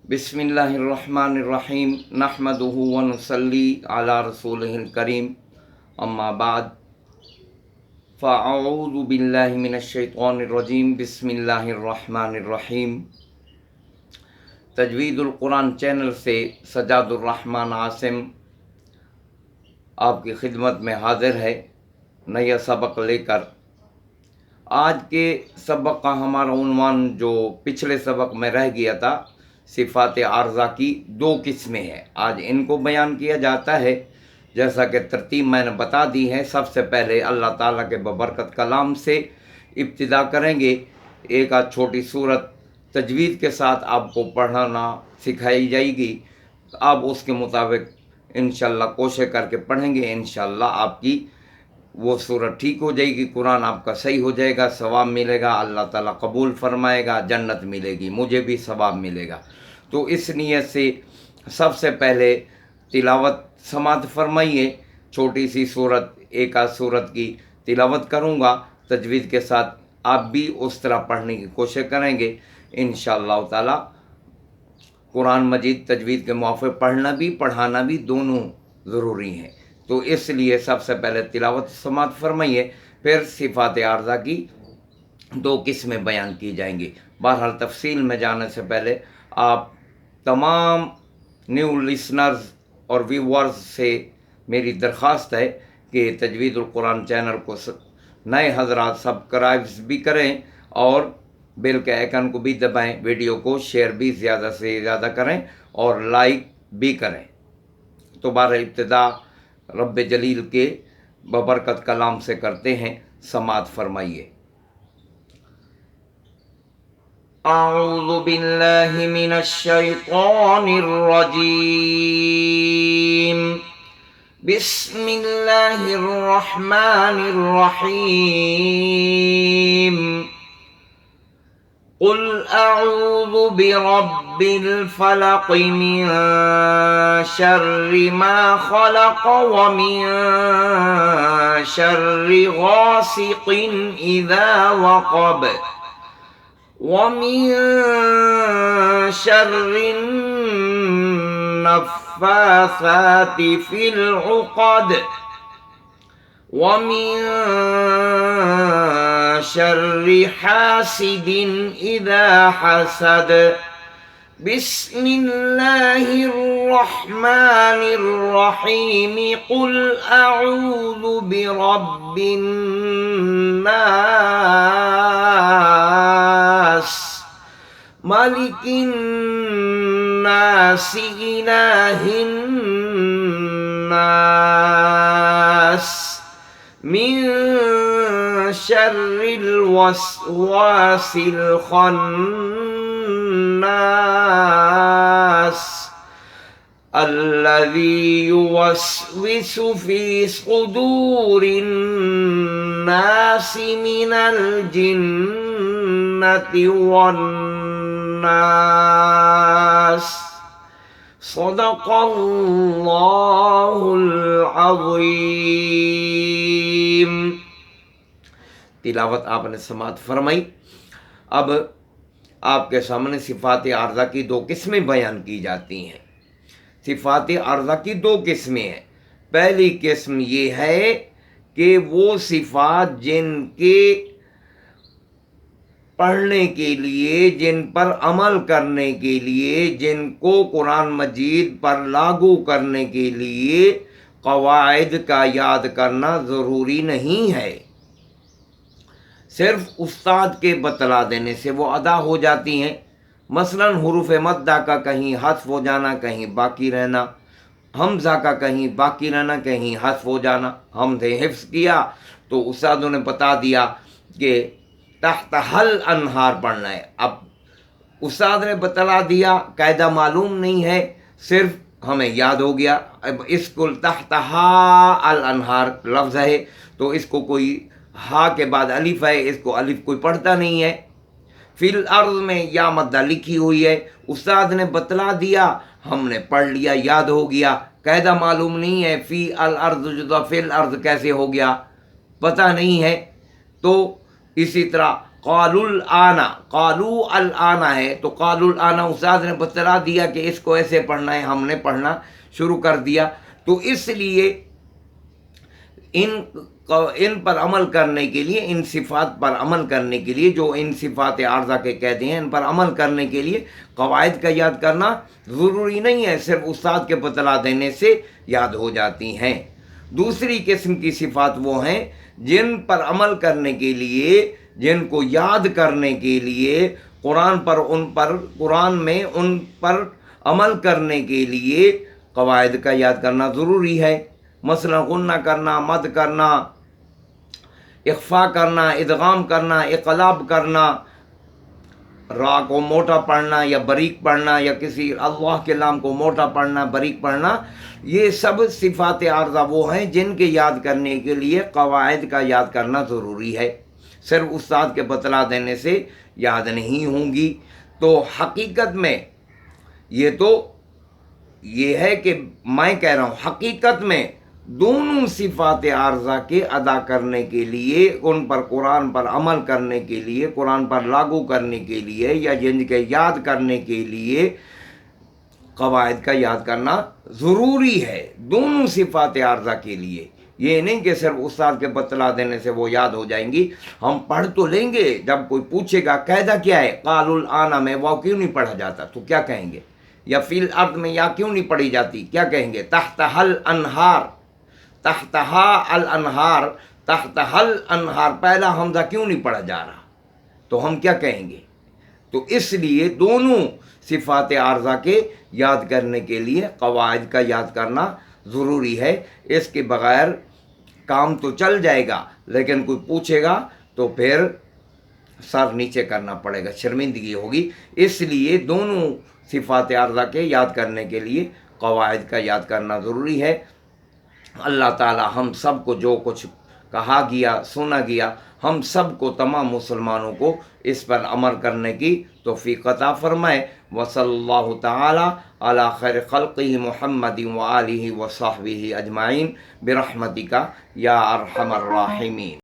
बिस्मिल्लाहिर्रहमानिर्रहीम नहमदुहु व नुसल्ली अला रसूलिहिल करीम अम्मा बाद फ़अऊज़ु बिल्लाहि मिनश्शैतानिर रजीम बिस्मिल्लाहिर्रहमानिर्रहीम। तजवीदुल कुरान चैनल से सजादुर रहमान आसिम आपकी खिदमत में हाजिर है नया सबक लेकर। आज के सबक का हमारा उन्वान जो पिछले सबक में रह गया था, सिफ़ात आर्ज़ा की दो किस्में हैं। आज इनको बयान किया जाता है। जैसा कि तरतीब मैंने बता दी है, सबसे पहले अल्लाह ताला के बबरकत कलाम से इब्तिदा करेंगे। एक आध छोटी सूरत तजवीज़ के साथ आपको पढ़ना सिखाई जाएगी। आप उसके मुताबिक इंशाअल्लाह कोशिश करके पढ़ेंगे, इंशाअल्लाह आपकी वो सूरत ठीक हो जाएगी, कुरान आपका सही हो जाएगा, सवाब मिलेगा, अल्लाह ताला कबूल फरमाएगा, जन्नत मिलेगी, मुझे भी सवाब मिलेगा। तो इस नियत से सबसे पहले तिलावत समात फरमाइए। छोटी सी सूरत, एक आध सूरत की तिलावत करूँगा तजवीज़ के साथ, आप भी उस तरह पढ़ने की कोशिश करेंगे इंशाअल्लाह ताला। कुरान मजीद तजवीज़ के मुआफ़िक़ पढ़ना भी पढ़ाना भी दोनों ज़रूरी हैं। तो इसलिए सबसे पहले तिलावत समात फरमाइए, फिर सिफ़ात आर्ज़ा की दो किस्में बयान की जाएंगी। बहरहाल तफसील में जाने से पहले आप तमाम न्यू लिसनर्स और व्यूअर्स से मेरी दरख्वास्त है कि तजवीदुल कुरान चैनल को नए हज़रात सब्सक्राइब्स भी करें और बेल के आइकन को भी दबाएं, वीडियो को शेयर भी ज़्यादा से ज़्यादा करें और लाइक भी करें। तो बारह इब्तिदा रब्ब जलील के बबरकत कलाम से करते हैं, समात फरमाइए। अऊज़ु बिल्लाहि मिनश्शैतानिर रजीम बिस्मिल्लाहिर रहमानिर रहीम। क़ुल अऊज़ु बिरब्बिल फ़लक़ मिन शर्रि मा ख़लक़ व मिन शर्रि गासिक़िन इज़ा वक़ब व मिन शर्रि नफ़्फ़ासाति फ़िल उक़द व मिन शर्रि हासिदिन इज़ा हसद। बिस्मिल्लाहिर्रहमानिर्रहीम। क़ुल अऊज़ु बिरब्बिन नास मलिकिन नास इलाहिन नास मिन शर्रिल वस्वासिल खन्नास अल्लज़ी युवस्विसु फ़ी सुदूरिन नास मिनल जिन्नति वन नास। सदक़ल्लाहुल अज़ीम। तिलावत आपने समात फरमाई। अब आपके सामने सिफ़ात आर्ज़ा की दो किस्में बयान की जाती हैं। सिफ़ात आर्ज़ा की दो किस्में हैं। पहली किस्म ये है कि वो सिफ़ात जिनके पढ़ने के लिए, जिन पर अमल करने के लिए, जिनको कुरान मजीद पर लागू करने के लिए क़वाइद का याद करना ज़रूरी नहीं है, सिर्फ उस्ताद के बतला देने से वो अदा हो जाती हैं। मसलन हुरूफ मद्दा का कहीं हस्फ हो जाना, कहीं बाकी रहना, हमज़ा का कहीं बाकी रहना, कहीं हस्फ हो जाना। हमने हिफ्ज़ किया तो उस्तादों ने बता दिया कि तहत हल अनहार पढ़ना है। अब उस्ताद ने बतला दिया, कायदा मालूम नहीं है, सिर्फ हमें याद हो गया। अब इसको तहत हा अल अनहार लफ्ज़ है तो इसको कोई हा के बाद अलिफ है, इसको अलिफ कोई पढ़ता नहीं है। फिल अर्ज़ में या मद्दा लिखी हुई है, उस्ताद ने बतला दिया, हमने पढ़ लिया, याद हो गया, कायदा मालूम नहीं है। फ़ी अल अर्ज़ जुदा फ़िल अर्ज़ कैसे हो गया पता नहीं है। तो इसी तरह قالوا الآن، قالو الآن ہے تو قالوا الآن استاد نے بتلا دیا کہ اس کو ایسے پڑھنا ہے، ہم نے پڑھنا شروع کر دیا. تو اس لیے ان پر عمل کرنے کے لیے، ان صفات پر عمل کرنے کے لیے جو ان صفات عارضہ کے کہتے ہیں، ان پر عمل کرنے کے لیے قواعد کا یاد کرنا ضروری نہیں ہے، صرف استاد کے بتلا دینے سے یاد ہو جاتی ہیں. دوسری قسم کی صفات وہ ہیں جن پر عمل کرنے کے لیے، جن کو یاد کرنے کے لیے قرآن میں ان پر عمل کرنے کے لیے قواعد کا یاد کرنا ضروری ہے. مثلا غنہ کرنا، مد کرنا، اخفا کرنا، ادغام کرنا، اقلاب کرنا، را کو موٹا پڑھنا یا باریک پڑھنا، یا کسی اللہ کے نام کو موٹا پڑھنا، باریک پڑھنا، یہ سب صفات عارضہ وہ ہیں جن کے یاد کرنے کے لیے قواعد کا یاد کرنا ضروری ہے، صرف استاد کے بتلا دینے سے یاد نہیں ہوں گی. تو حقیقت میں یہ ہے کہ میں کہہ رہا ہوں حقیقت میں دونوں صفات عارضہ کے ادا کرنے کے لیے، ان پر قرآن پر عمل کرنے کے لیے، قرآن پر لاگو کرنے کے لیے، یا جن کے یاد کرنے کے لیے قواعد کا یاد کرنا ضروری ہے، دونوں صفات عارضہ کے لیے. یہ نہیں کہ صرف استاد کے بتلا دینے سے وہ یاد ہو جائیں گی. ہم پڑھ تو لیں گے، جب کوئی پوچھے گا قاعدہ کیا ہے، قالوا الآن میں وہ کیوں نہیں پڑھا جاتا تو کیا کہیں گے؟ یا فی الارض میں یا کیوں نہیں پڑھی جاتی کیا کہیں گے؟ تحتہا الانہار، تحتہا الانہار، تحتہا الانہار، پہلا حمزہ کیوں نہیں پڑھا جا رہا تو ہم کیا کہیں گے؟ تو اس لیے دونوں صفات عارضہ کے یاد کرنے کے لیے قواعد کا یاد کرنا ضروری ہے. اس کے بغیر کام تو چل جائے گا، لیکن کوئی پوچھے گا تو پھر سر نیچے کرنا پڑے گا، شرمندگی ہوگی. اس لیے دونوں صفات عارضہ کے یاد کرنے کے لیے قواعد کا یاد کرنا ضروری ہے. اللہ تعالی ہم سب کو جو کچھ کہا گیا، سنا گیا، ہم سب کو، تمام مسلمانوں کو اس پر عمل کرنے کی توفیق عطا فرمائے. وصلی اللہ تعالی علی خیر خلقہ محمد وآلہ وصحبہ اجمعین برحمتک یا ارحم الراحمین.